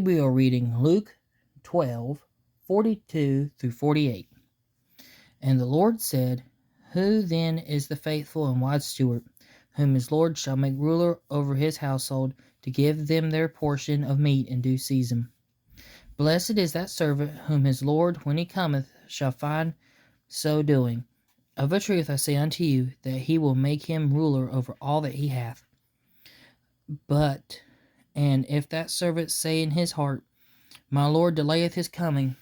We are reading Luke 12:42 through 48. And the Lord said, Who then is the faithful and wise steward, whom his Lord shall make ruler over his household, to give them their portion of meat in due season? Blessed is that servant whom his Lord, when he cometh, shall find so doing. Of a truth I say unto you, that he will make him ruler over all that he hath. And if that servant say in his heart, My Lord delayeth his coming,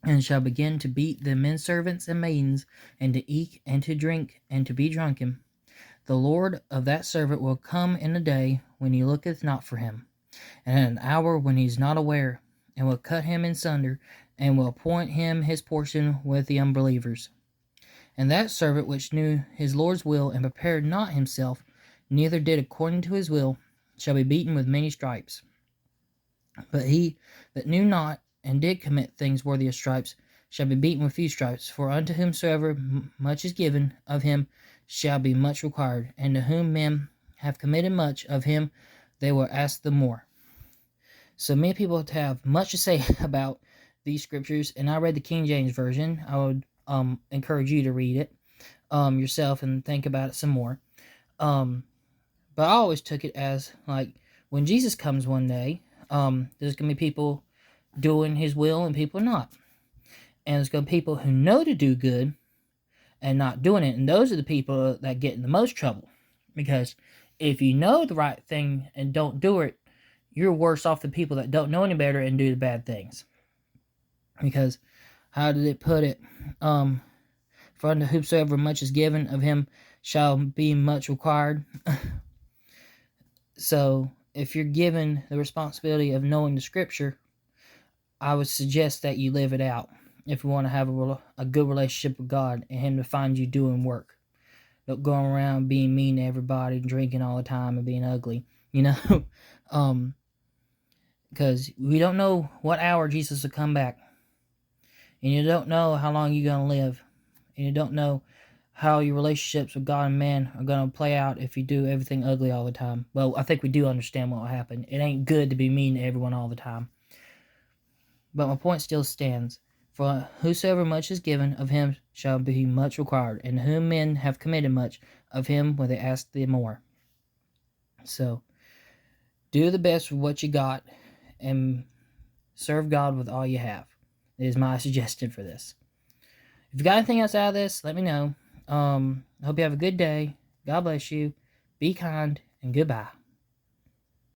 and shall begin to beat the men servants and maidens, and to eat and to drink, and to be drunken, the Lord of that servant will come in a day when he looketh not for him, and in an hour when he is not aware, and will cut him in sunder, and will appoint him his portion with the unbelievers. And that servant which knew his Lord's will, and prepared not himself, neither did according to his will, shall be beaten with many stripes. But he that knew not, and did commit things worthy of stripes, shall be beaten with few stripes. For unto whomsoever much is given, of him shall be much required. And to whom men have committed much, of him they will ask the more. So many people have much to say about these scriptures, and I read the King James Version. I would encourage you to read it yourself and think about it some more. But I always took it as, like, when Jesus comes one day, there's going to be people doing his will and people not. And there's going to be people who know to do good and not doing it. And those are the people that get in the most trouble. Because if you know the right thing and don't do it, you're worse off than people that don't know any better and do the bad things. Because, how did it put it? For unto whomsoever much is given, of him shall be much required. So, if you're given the responsibility of knowing the scripture, I would suggest that you live it out if you want to have a good relationship with God and him to find you doing work. Don't go around being mean to everybody, drinking all the time, and being ugly, because we don't know what hour Jesus will come back. And you don't know how long you're going to live. And you don't know how your relationships with God and man are going to play out if you do everything ugly all the time. Well, I think we do understand what will happen. It ain't good to be mean to everyone all the time. But my point still stands. For whosoever much is given, of him shall be much required. And whom men have committed much, of him will they ask the more. So, do the best with what you got, and serve God with all you have. Is my suggestion for this. If you got anything else out of this, let me know. I hope you have a good day. God bless you. Be kind, and goodbye.